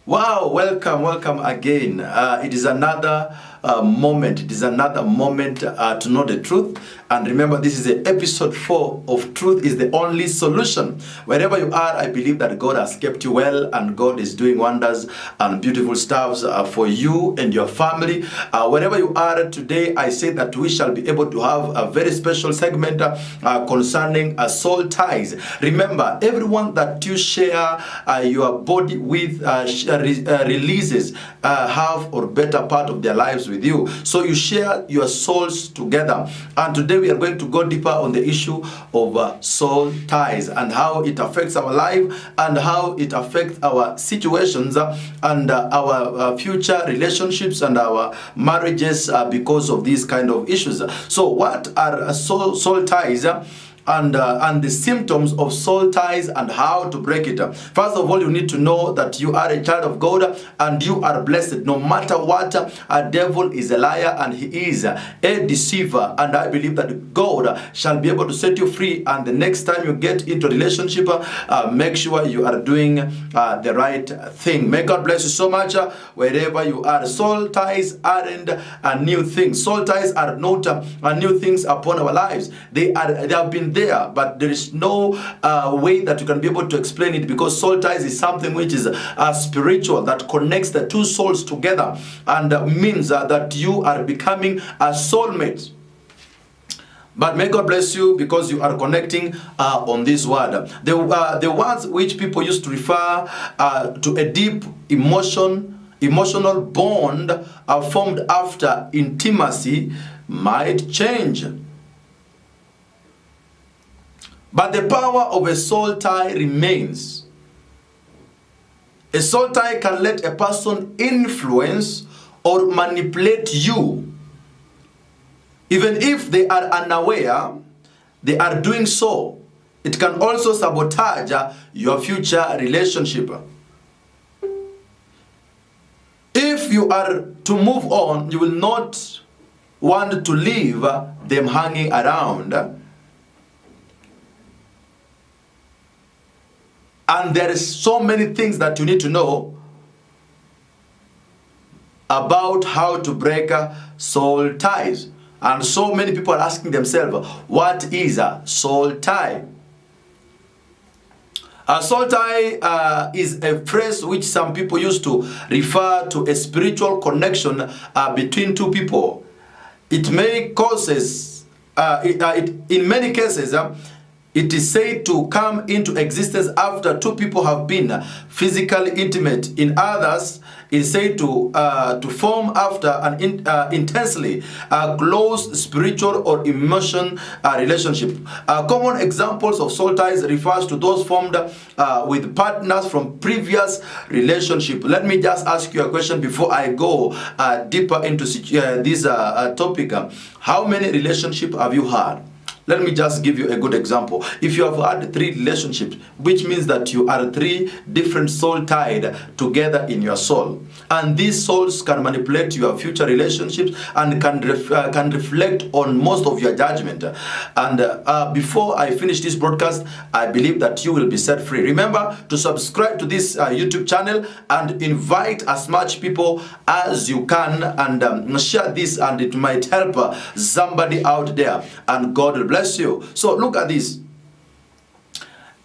Wow, welcome again. It is another moment. It is another moment to know the truth. And remember, this is the episode 4 of Truth is the Only Solution. Wherever you are, I believe that God has kept you well and God is doing wonders and beautiful stuff for you and your family. Wherever you are today, I say that we shall be able to have a very special segment concerning soul ties. Remember, everyone that you share your body with releases half or better part of their lives with you. So you share your souls together. And today we are going to go deeper on the issue of soul ties and how it affects our life and how it affects our situations and our future relationships and our marriages because of these kind of issues. So what are soul ties? And the symptoms of soul ties and how to break it. First of all, you need to know that you are a child of God and you are blessed. No matter what, a devil is a liar and he is a deceiver. And I believe that God shall be able to set you free. And the next time you get into a relationship, make sure you are doing the right thing. May God bless you so much wherever you are. Soul ties aren't a new thing. Soul ties are not new things upon our lives. They have been there, but there is no way that you can be able to explain it, because soul ties is something which is spiritual, that connects the two souls together and means that you are becoming a soulmate. But may God bless you because you are connecting on this word. The words which people used to refer to a deep emotional bond formed after intimacy might change. But the power of a soul tie remains. A soul tie can let a person influence or manipulate you. Even if they are unaware, they are doing so. It can also sabotage your future relationship. If you are to move on, you will not want to leave them hanging around. And there is so many things that you need to know about how to break soul ties. And so many people are asking themselves, what is a soul tie? A soul tie is a phrase which some people used to refer to a spiritual connection between two people. It may causes, in many cases, it is said to come into existence after two people have been physically intimate. In others, it is said to form after an intensely close spiritual or emotion relationship. Common examples of soul ties refers to those formed with partners from previous relationship. Let me just ask you a question before I go deeper into this topic. How many relationships have you had? Let me just give you a good example. If you have had 3 relationships, which means that you are 3 different souls tied together in your soul. And these souls can manipulate your future relationships and can reflect on most of your judgment. And before I finish this broadcast, I believe that you will be set free. Remember to subscribe to this YouTube channel and invite as much people as you can, and share this, and it might help somebody out there, and God will bless you. So look at this.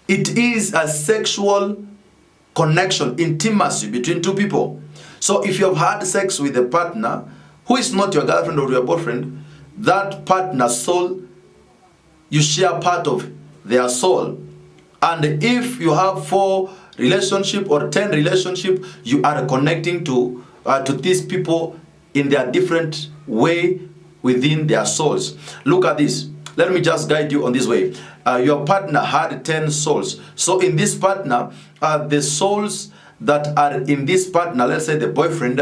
It is a sexual connection, intimacy between two people. So if you have had sex with a partner who is not your girlfriend or your boyfriend, that partner's soul, you share part of their soul. And if you have 4 relationship or 10 relationship, you are connecting to these people in their different way within their souls. Look at this. Let me just guide you on this way. Your partner had 10 souls. So in this partner, the souls that are in this partner, let's say the boyfriend,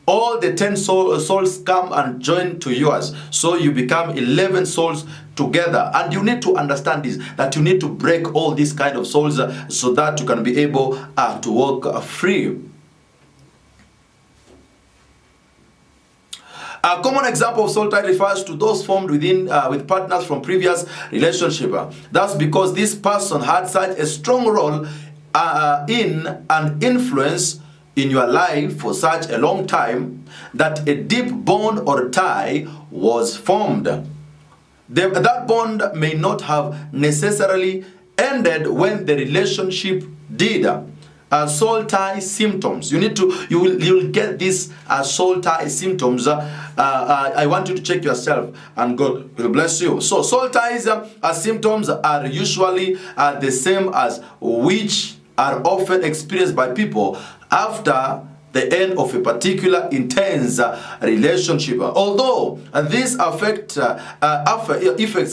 all the 10 souls come and join to yours. So you become 11 souls together. And you need to understand this, that you need to break all these kind of souls so that you can be able to walk free. A common example of soul tie refers to those formed within with partners from previous relationship. That's because this person had such a strong role in an influence in your life for such a long time that a deep bond or tie was formed. That bond may not have necessarily ended when the relationship did. Soul tie symptoms. You will get these soul tie symptoms. I want you to check yourself, and God will bless you. So soul ties symptoms are usually the same as which are often experienced by people after the end of a particular intense relationship. Although these effects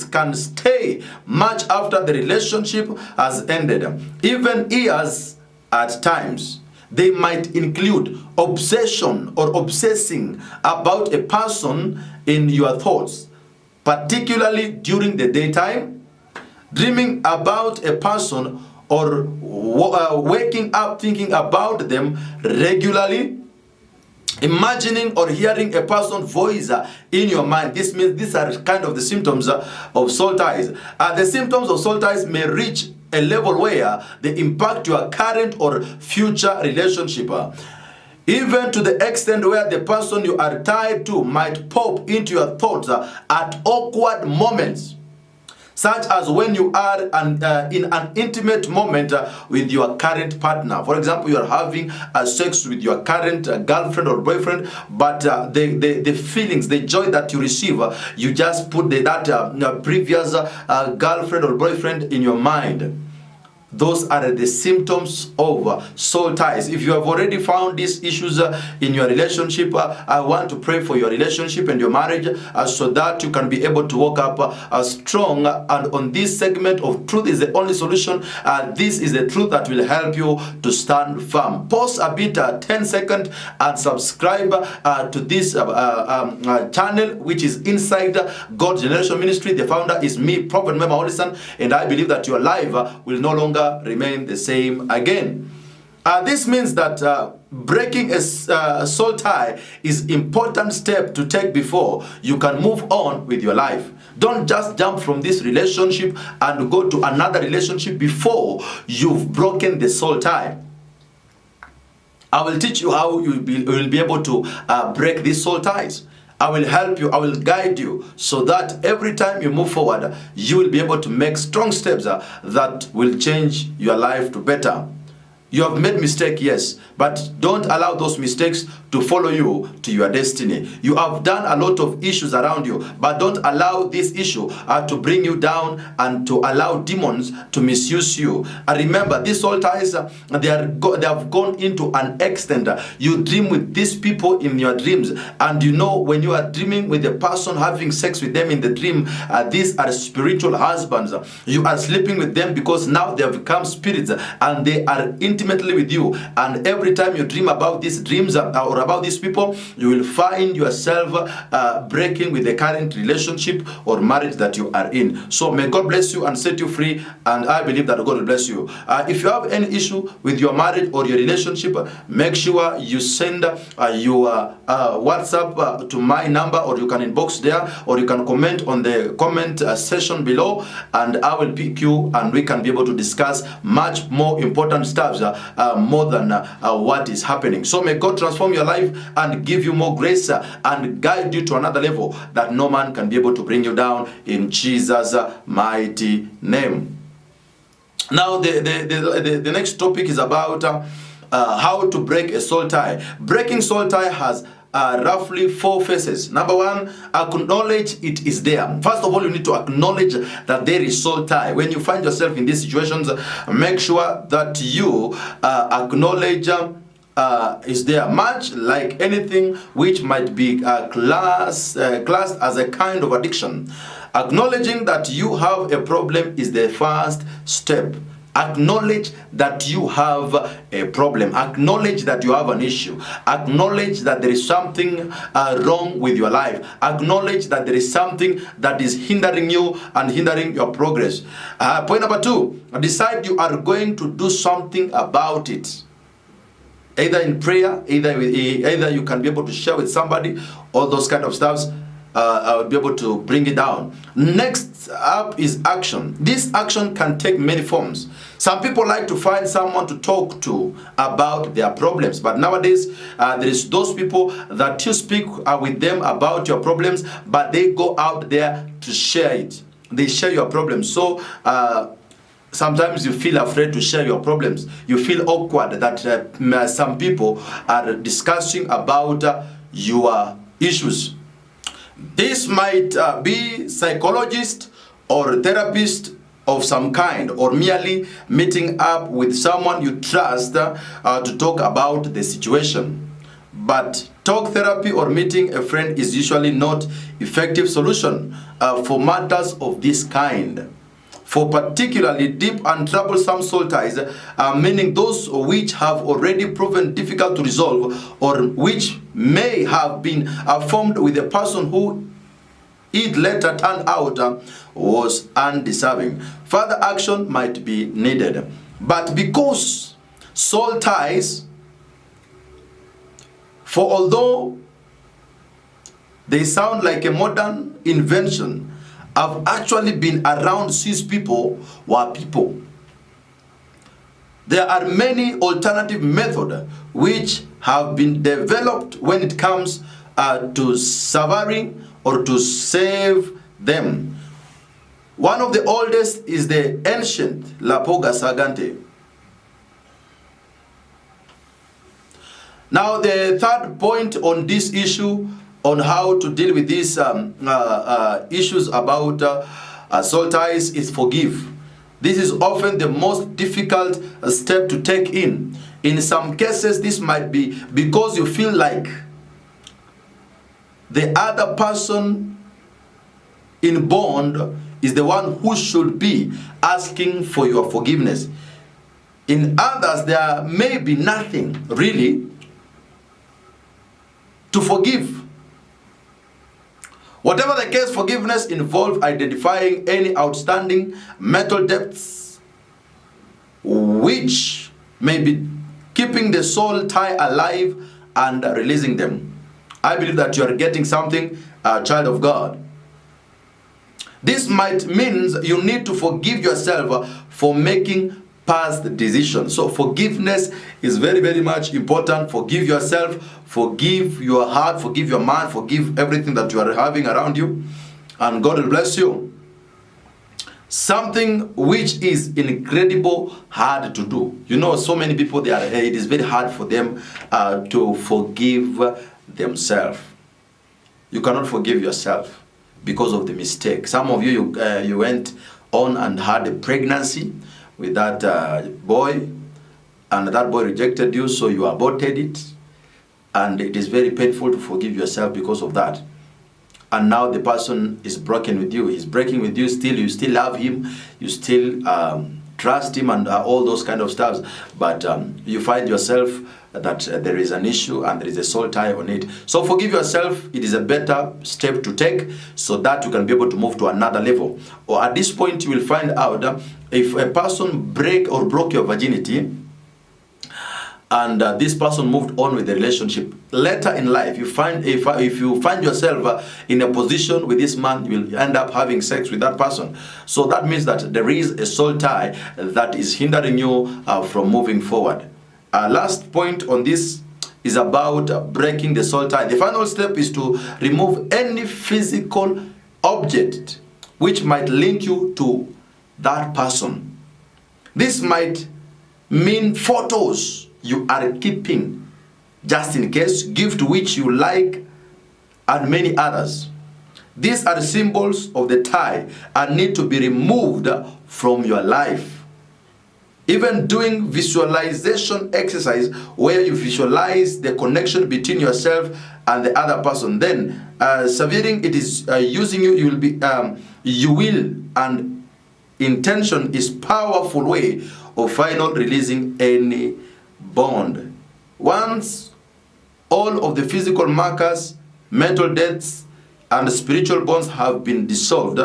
can stay much after the relationship has ended, even years at times. They might include obsession or obsessing about a person in your thoughts, particularly during the daytime, dreaming about a person or waking up thinking about them regularly, imagining or hearing a person's voice in your mind. This means these are kind of the symptoms of soul ties. The symptoms of soul ties may reach a level where they impact your current or future relationship, even to the extent where the person you are tied to might pop into your thoughts at awkward moments, such as when you are in an intimate moment with your current partner. For example, you are having sex with your current girlfriend or boyfriend, but the feelings, the joy that you receive, you just put that previous girlfriend or boyfriend in your mind. Those are the symptoms of soul ties. If you have already found these issues in your relationship, I want to pray for your relationship and your marriage so that you can be able to walk up strong. And on this segment of Truth is the Only Solution, this is the truth that will help you to stand firm. Pause a bit, 10 seconds, and subscribe to this channel, which is Inside God's Generation Ministry. The founder is me, Prophet Mema Olison, and I believe that your life will no longer remain the same again. This means that breaking a soul tie is important step to take before you can move on with your life. Don't just jump from this relationship and go to another relationship before you've broken the soul tie. I will teach you how you will be able to break these soul ties. I will help you, I will guide you, so that every time you move forward, you will be able to make strong steps that will change your life to better. You have made mistake, yes, but don't allow those mistakes to follow you to your destiny. You have done a lot of issues around you, but don't allow this issue to bring you down and to allow demons to misuse you. And remember, these soul ties, they have gone into an extent. You dream with these people in your dreams, and you know when you are dreaming with a person, having sex with them in the dream, these are spiritual husbands. You are sleeping with them because now they have become spirits and they are intimately with you. And every time you dream about these dreams or about these people, you will find yourself breaking with the current relationship or marriage that you are in. So may God bless you and set you free, and I believe that God will bless you. If you have any issue with your marriage or your relationship, make sure you send your WhatsApp to my number, or you can inbox there, or you can comment on the comment section below, and I will pick you and we can be able to discuss much more important stuff more than what is happening. So may God transform your life and give you more grace and guide you to another level that no man can be able to bring you down, in Jesus' mighty name. Now the next topic is about how to break a soul tie. Breaking soul tie has roughly 4 phases. Number 1, acknowledge it is there. First of all, you need to acknowledge that there is soul tie. When you find yourself in these situations, make sure that you acknowledge is there. Much like anything which might be classed as a kind of addiction, acknowledging that you have a problem is the first step. Acknowledge that you have a problem. Acknowledge that you have an issue. Acknowledge that there is something wrong with your life. Acknowledge that there is something that is hindering you and hindering your progress. Point number 2, decide you are going to do something about it. Either in prayer, either you can be able to share with somebody, all those kind of stuffs. I will be able to bring it down. Next up is action. This action can take many forms. Some people like to find someone to talk to about their problems, but nowadays there is those people that you speak with them about your problems, but they go out there to share it. They share your problems. So sometimes you feel afraid to share your problems. You feel awkward that some people are discussing about your issues. This might be psychologist or therapist of some kind, or merely meeting up with someone you trust to talk about the situation. But talk therapy or meeting a friend is usually not effective solution for matters of this kind. For particularly deep and troublesome soul ties, meaning those which have already proven difficult to resolve, or which may have been formed with a person who it later turned out was undeserving. Further action might be needed. But because soul ties, for although they sound like a modern invention, have actually been around since people were people. There are many alternative methods which have been developed when it comes to severing or to save them. One of the oldest is the ancient Lapoga Sagante. Now the third point on this issue, on how to deal with these issues about soul ties, is forgive. This is often the most difficult step to take in. In some cases, this might be because you feel like the other person in bond is the one who should be asking for your forgiveness. In others, there may be nothing really to forgive. Whatever the case, forgiveness involves identifying any outstanding mental debts which may be keeping the soul tie alive and releasing them. I believe that you are getting something, child of God. This might mean you need to forgive yourself for making past decisions. So forgiveness is very, very much important. Forgive yourself, forgive your heart, forgive your mind, forgive everything that you are having around you, and God will bless you. Something which is incredible hard to do. You know, so many people, it is very hard for them to forgive themselves. You cannot forgive yourself because of the mistake. Some of you went on and had a pregnancy with that boy, and that boy rejected you, so you aborted it, and it is very painful to forgive yourself because of that. And now the person is broken with you. He's breaking with you still. You still love him. You still trust him and all those kind of stuff. But you find yourself that there is an issue and there is a soul tie on it. So forgive yourself. It is a better step to take so that you can be able to move to another level. Or at this point, you will find out if a person broke your virginity, and this person moved on with the relationship. Later in life, if you find yourself in a position with this man, you will end up having sex with that person. So that means that there is a soul tie that is hindering you from moving forward. Last point on this is about breaking the soul tie. The final step is to remove any physical object which might link you to that person. This might mean photos you are keeping just in case, gift which you like, and many others. These are symbols of the tie and need to be removed from your life. Even doing visualization exercise where you visualize the connection between yourself and the other person, then severing it is using you will, and intention is powerful way of final releasing any bond. Once all of the physical markers, mental debts, and spiritual bonds have been dissolved,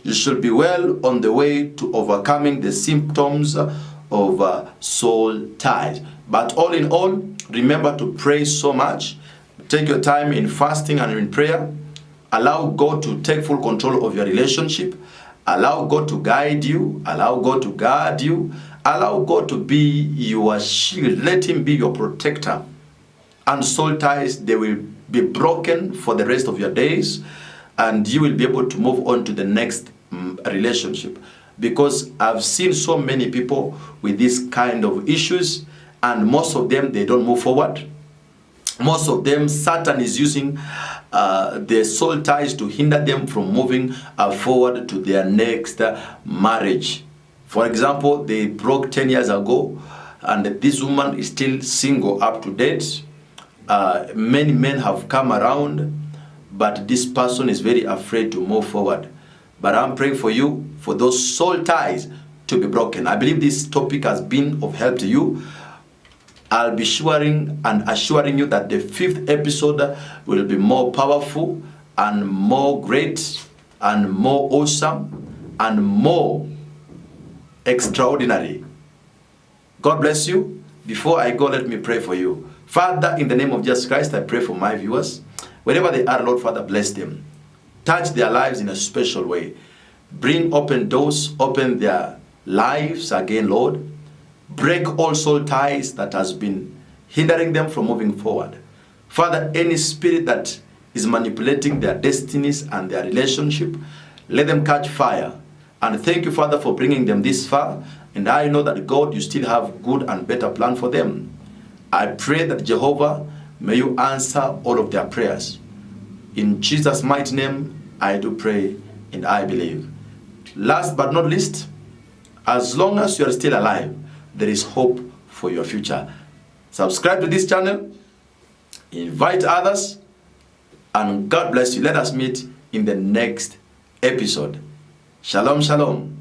you should be well on the way to overcoming the symptoms of soul ties. But all in all, remember to pray so much. Take your time in fasting and in prayer, Allow God to take full control of your relationship. Allow God to guide you. Allow God to guard you. Allow God to be your shield. Let Him be your protector. And soul ties, they will be broken for the rest of your days, and you will be able to move on to the next relationship. Because I've seen so many people with this kind of issues, and most of them, they don't move forward. Most of them, Satan is using their soul ties to hinder them from moving forward to their next marriage. For example, they broke 10 years ago, and this woman is still single up to date. Many men have come around, but this person is very afraid to move forward. But I'm praying for you, for those soul ties to be broken. I believe this topic has been of help to you. I'll be assuring you that the 5th episode will be more powerful and more great and more awesome and more extraordinary. God bless you. Before I go, let me pray for you. Father, in the name of Jesus Christ, I pray for my viewers. Wherever they are, Lord Father, bless them. Touch their lives in a special way. Bring open doors, open their lives again, Lord. Break all soul ties that has been hindering them from moving forward. Father, any spirit that is manipulating their destinies and their relationship, let them catch fire. And thank you, Father, for bringing them this far. And I know that, God, you still have good and better plan for them. I pray that, Jehovah, may you answer all of their prayers. In Jesus' mighty name, I do pray and I believe. Last but not least, as long as you are still alive, there is hope for your future. Subscribe to this channel, invite others, and God bless you. Let us meet in the next episode. Shalom, shalom.